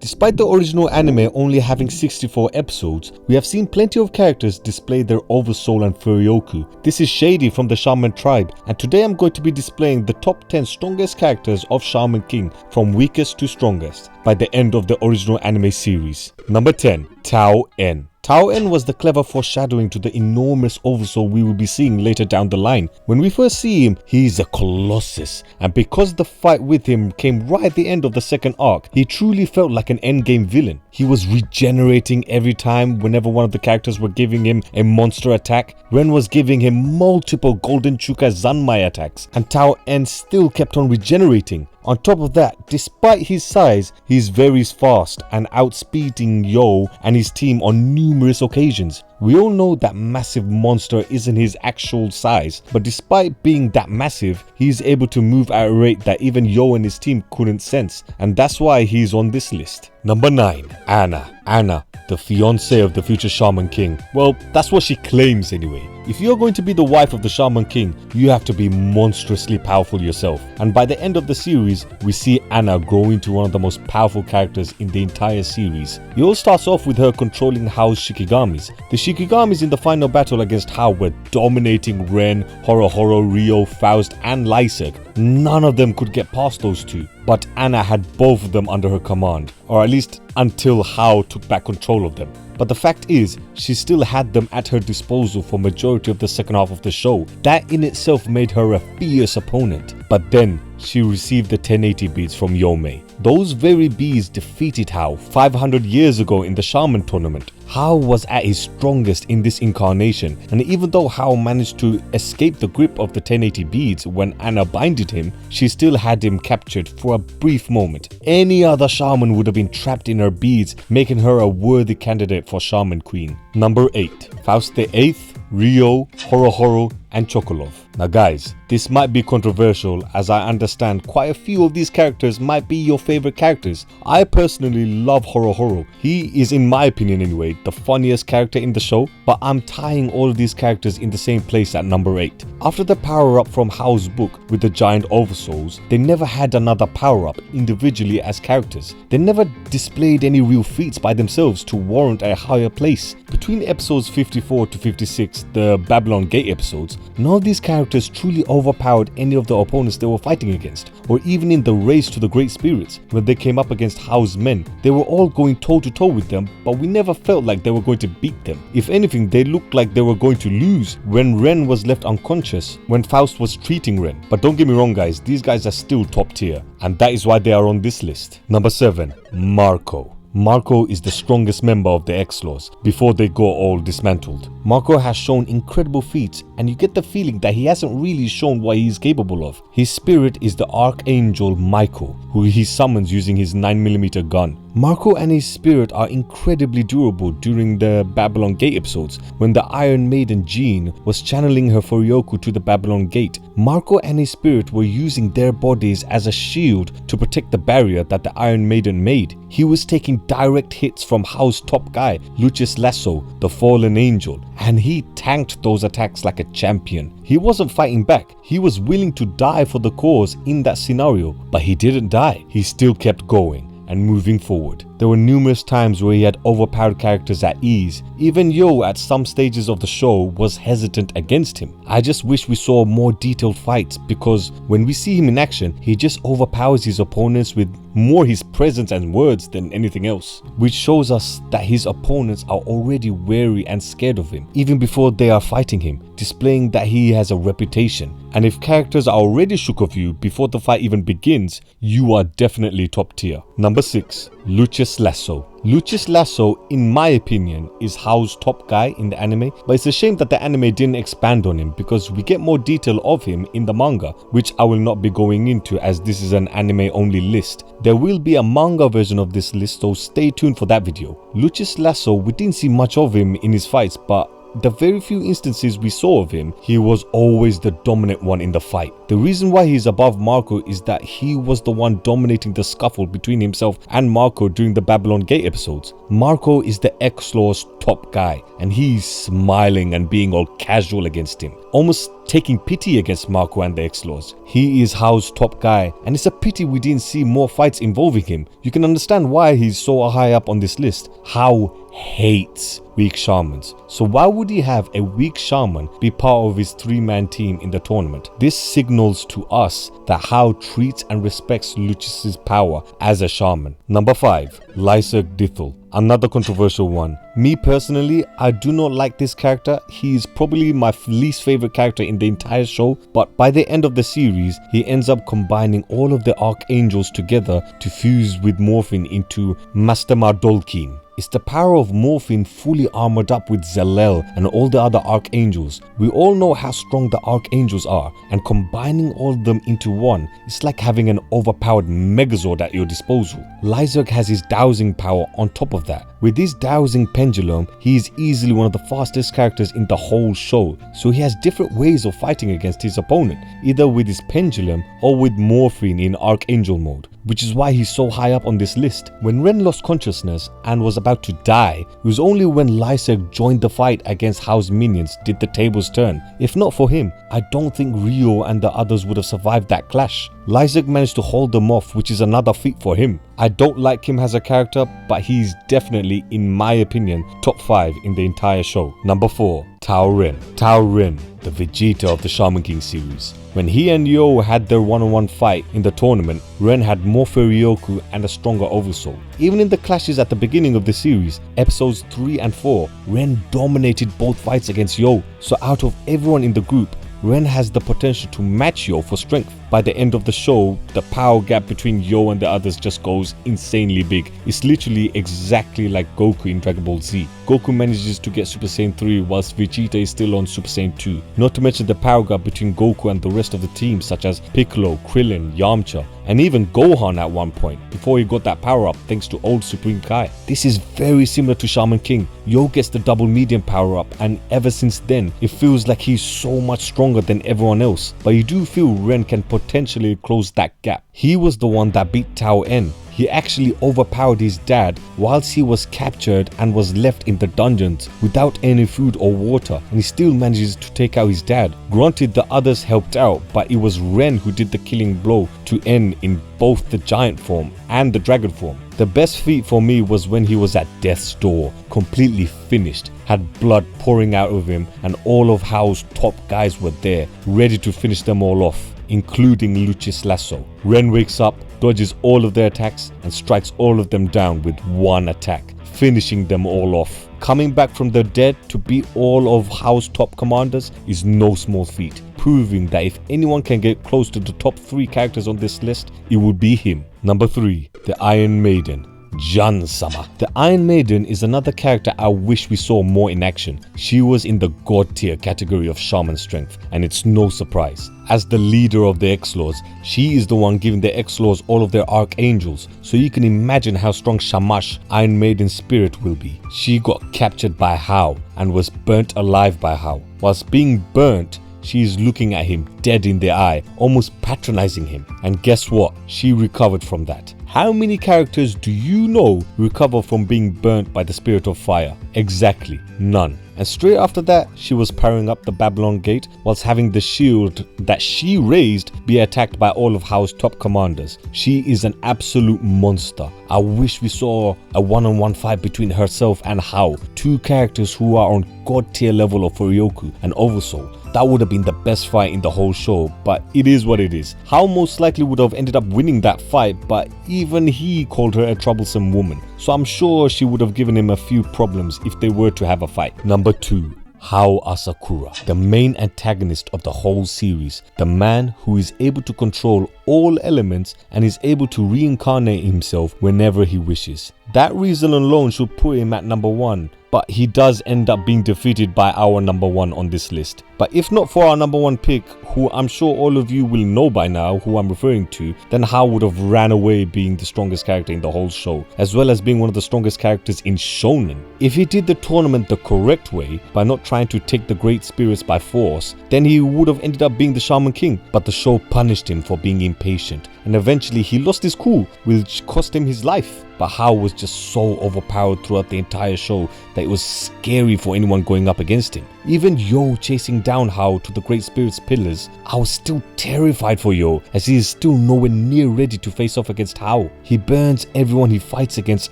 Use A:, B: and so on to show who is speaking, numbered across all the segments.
A: Despite the original anime only having 64 episodes, we have seen plenty of characters display their oversoul and furyoku. This is Shady from the Shaman tribe, and today I'm going to be displaying the top 10 strongest characters of Shaman King from weakest to strongest by the end of the original anime series. Number 10. Tao En. Tao En was the clever foreshadowing to the enormous oversoul we will be seeing later down the line. When we first see him, he's a colossus, and because the fight with him came right at the end of the second arc, he truly felt like an endgame villain. He was regenerating every time whenever one of the characters were giving him a monster attack. Ren was giving him multiple Golden Chuka Zanmai attacks, and Tao En still kept on regenerating. On top of that, despite his size, he's very fast and outspeeding Yo and his team on numerous occasions. We all know that massive monster isn't his actual size, but despite being that massive, he's able to move at a rate that even Yo and his team couldn't sense, and that's why he's on this list. Number 9. Anna. Anna, the fiancée of the future Shaman King. Well, that's what she claims anyway. If you're going to be the wife of the Shaman King, you have to be monstrously powerful yourself. And by the end of the series, we see Anna grow into one of the most powerful characters in the entire series. It all starts off with her controlling Hao's Shikigamis. The Shikigamis in the final battle against Hao were dominating Ren, Horo, Ryo, Faust and Lyserg. None of them could get past those two, but Anna had both of them under her command, or at least until Hao took back control of them. But the fact is, she still had them at her disposal for majority of the second half of the show. That in itself made her a fierce opponent. But then, she received the 1080 beads from Yomei. Those very beads defeated Hao 500 years ago in the Shaman tournament. Hao was at his strongest in this incarnation, and even though Hao managed to escape the grip of the 1080 beads when Anna binded him, she still had him captured for a brief moment. Any other shaman would have been trapped in her beads, making her a worthy candidate for Shaman Queen. Number 8. Faust the 8th, Ryo, Horo and Chokolov. Now guys, this might be controversial as I understand quite a few of these characters might be your favorite characters. I personally love Horo. He is, in my opinion anyway, the funniest character in the show, but I'm tying all of these characters in the same place at number 8. After the power up from Hao's book with the giant oversouls, they never had another power up individually as characters. They never displayed any real feats by themselves to warrant a higher place. Between episodes 54 to 56, the Babylon Gate episodes, none of these characters truly overpowered any of the opponents they were fighting against, or even in the race to the Great Spirits, when they came up against Hao's men. They were all going toe to toe with them, but we never felt like they were going to beat them. If anything, they looked like they were going to lose when Ren was left unconscious, when Faust was treating Ren. But don't get me wrong guys, these guys are still top tier, and that is why they are on this list. Number 7. Marco. Marco is the strongest member of the X-Laws before they go all dismantled. Marco has shown incredible feats, and you get the feeling that he hasn't really shown what he is capable of. His spirit is the Archangel Michael, who he summons using his 9mm gun. Marco and his spirit are incredibly durable during the Babylon Gate episodes when the Iron Maiden Jean was channeling her Furyoku to the Babylon Gate. Marco and his spirit were using their bodies as a shield to protect the barrier that the Iron Maiden made. He was taking direct hits from Hao's top guy, Lucius Lasso, the fallen angel, and he tanked those attacks like a champion. He wasn't fighting back. He was willing to die for the cause in that scenario, but he didn't die. He still kept going and moving forward. There were numerous times where he had overpowered characters at ease. Even Yo at some stages of the show was hesitant against him. I just wish we saw more detailed fights, because when we see him in action, he just overpowers his opponents with more his presence and words than anything else, which shows us that his opponents are already wary and scared of him even before they are fighting him, displaying that he has a reputation. And if characters are already shook of you before the fight even begins, you are definitely top tier. Number 6. Lucius Lasso. Lucius Lasso, in my opinion, is Hao's top guy in the anime, but it's a shame that the anime didn't expand on him, because we get more detail of him in the manga, which I will not be going into as this is an anime only list. There will be a manga version of this list, so stay tuned for that video. Lucius Lasso, we didn't see much of him in his fights, but the very few instances we saw of him, he was always the dominant one in the fight. The reason why he's above Marco is that he was the one dominating the scuffle between himself and Marco during the Babylon Gate episodes. Marco is the X-Law's top guy, and he's smiling and being all casual against him, almost taking pity against Marco and the X-Laws. He is Hao's top guy, and it's a pity we didn't see more fights involving him. You can understand why he's so high up on this list. Hao hates weak shamans. So why would he have a weak shaman be part of his 3-man team in the tournament? This signals to us that Hao treats and respects Lucius's power as a shaman. Number 5. Lyserg Dithel. Another controversial one. Me personally, I do not like this character. He is probably my least favorite character in the entire show, but by the end of the series, he ends up combining all of the archangels together to fuse with Morphine into Master Mardolkin. It's the power of Morphine fully armored up with Zalel and all the other archangels. We all know how strong the archangels are, and combining all of them into one, it's like having an overpowered Megazord at your disposal. Lyserg has his dowsing power on top of that. With his dowsing pendulum, he is easily one of the fastest characters in the whole show, so he has different ways of fighting against his opponent, either with his pendulum or with Morphine in Archangel mode, which is why he's so high up on this list. When Ren lost consciousness and was about to die, it was only when Lyserg joined the fight against Hao's minions did the tables turn. If not for him, I don't think Ryo and the others would have survived that clash. Lyserg managed to hold them off, which is another feat for him. I don't like him as a character, but he's definitely, in my opinion, top 5 in the entire show. Number 4. Tao Ren. Tao Ren, the Vegeta of the Shaman King series. When he and Yo had their one-on-one fight in the tournament, Ren had more Furyoku and a stronger Oversoul. Even in the clashes at the beginning of the series, episodes 3 and 4, Ren dominated both fights against Yo. So out of everyone in the group, Ren has the potential to match Yo for strength. By the end of the show, the power gap between Yo and the others just goes insanely big. It's literally exactly like Goku in Dragon Ball Z. Goku manages to get Super Saiyan 3 whilst Vegeta is still on Super Saiyan 2. Not to mention the power gap between Goku and the rest of the team, such as Piccolo, Krillin, Yamcha, and even Gohan at one point, before he got that power up thanks to old Supreme Kai. This is very similar to Shaman King. Yo gets the double medium power up, and ever since then, it feels like he's so much stronger than everyone else. But you do feel Ren can potentially close that gap. He was the one that beat Tao En. He actually overpowered his dad whilst he was captured and was left in the dungeons without any food or water, and he still manages to take out his dad. Granted, the others helped out, but it was Ren who did the killing blow to En in both the giant form and the dragon form. The best feat for me was when he was at death's door, completely finished, had blood pouring out of him, and all of Hao's top guys were there, ready to finish them all off, including Lucius Lasso. Ren wakes up, dodges all of their attacks, and strikes all of them down with one attack, finishing them all off. Coming back from the dead to beat all of Hao's top commanders is no small feat, proving that if anyone can get close to the top 3 characters on this list, it would be him. Number 3. The Iron Maiden. Jan-sama. The Iron Maiden is another character I wish we saw more in action. She was in the god tier category of shaman strength, and it's no surprise. As the leader of the X-Laws, she is the one giving the X-Laws all of their archangels, so you can imagine how strong Shamash, Iron Maiden's spirit, will be. She got captured by Hao and was burnt alive by Hao. Whilst being burnt, she is looking at him dead in the eye, almost patronizing him. And guess what? She recovered from that. How many characters do you know recover from being burnt by the spirit of fire? Exactly, none. And straight after that, she was powering up the Babylon Gate whilst having the shield that she raised be attacked by all of Hao's top commanders. She is an absolute monster. I wish we saw a one-on-one fight between herself and Hao, 2 characters who are on god tier level of Furyoku and Oversoul. That would have been the best fight in the whole show, but it is what it is. Hao most likely would have ended up winning that fight, but even he called her a troublesome woman, so I'm sure she would have given him a few problems if they were to have a fight. Number 2. Hao Asakura, the main antagonist of the whole series, the man who is able to control all elements and is able to reincarnate himself whenever he wishes. That reason alone should put him at number 1, but he does end up being defeated by our number 1 on this list. But if not for our number 1 pick, who I'm sure all of you will know by now who I'm referring to, then Hao would have ran away being the strongest character in the whole show, as well as being one of the strongest characters in Shonen. If he did the tournament the correct way, by not trying to take the great spirits by force, then he would have ended up being the Shaman King, but the show punished him for being impatient, and eventually he lost his cool, which cost him his life. but Hao was just so overpowered throughout the entire show that it was scary for anyone going up against him. Even Yo chasing down Hao to the Great Spirit's pillars, I was still terrified for Yo, as he is still nowhere near ready to face off against Hao. He burns everyone he fights against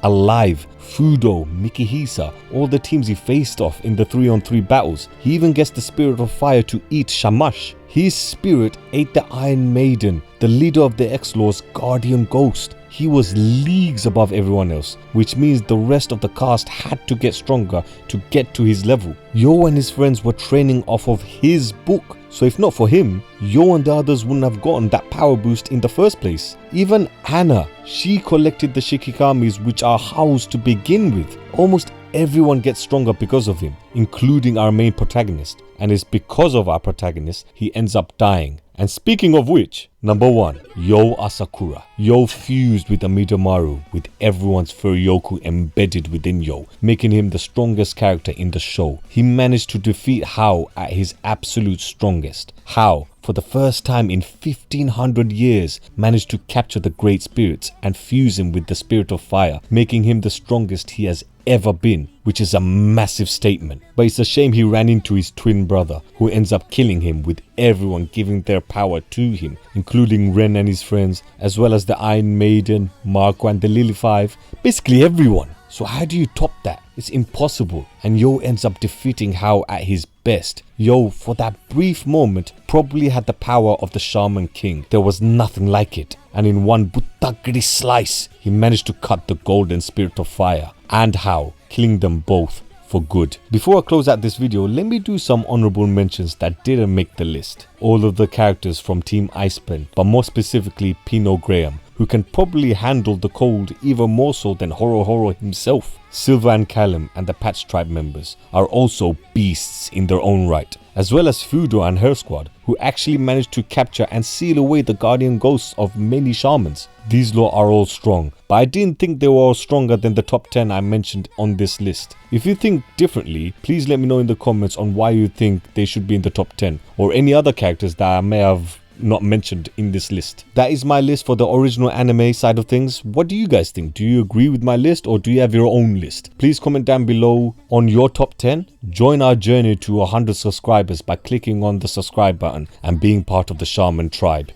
A: alive. Fudo, Mikihisa, all the teams he faced off in the 3-on-3 battles. He even gets the Spirit of Fire to eat Shamash. His spirit ate the Iron Maiden, the leader of the X-Law's guardian ghost. He was leagues above everyone else, which means the rest of the cast had to get stronger to get to his level. Yo and his friends were training off of his book, so if not for him, Yo and the others wouldn't have gotten that power boost in the first place. Even Anna, she collected the Shikikamis, which are Hao's to begin with. Almost everyone gets stronger because of him, including our main protagonist, and it's because of our protagonist he ends up dying. And speaking of which, number 1, Yo Asakura. Yo fused with Amidomaru, with everyone's Furyoku embedded within Yo, making him the strongest character in the show. He managed to defeat Hao at his absolute strongest. Hao, for the first time in 1500 years, managed to capture the Great Spirits and fuse him with the Spirit of Fire, making him the strongest he has ever been, which is a massive statement. But it's a shame he ran into his twin brother, who ends up killing him, with everyone giving their power to him, including Ren and his friends, as well as the Iron Maiden, Marco and the Lily Five, basically everyone. So how do you top that? It's impossible, and Yo ends up defeating Hao at his best. Yo, for that brief moment, probably had the power of the Shaman King. There was nothing like it, and in one Buttagiri slice, he managed to cut the golden Spirit of Fire and Hao, killing them both for good. Before I close out this video, let me do some honorable mentions that didn't make the list. All of the characters from Team Icepen, but more specifically Pino Graham, who can probably handle the cold even more so than Horo himself. Silva and Callum and the Patch Tribe members are also beasts in their own right, as well as Fudo and her squad, who actually managed to capture and seal away the guardian ghosts of many shamans. These lot are all strong, but I didn't think they were all stronger than the top 10 I mentioned on this list. If you think differently, please let me know in the comments on why you think they should be in the top 10, or any other characters that I may have not mentioned in this list. That is my list for the original anime side of things. What do you guys think? Do you agree with my list, or do you have your own list? Please comment down below on your top 10. Join our journey to 100 subscribers by clicking on the subscribe button and being part of the Shaman tribe.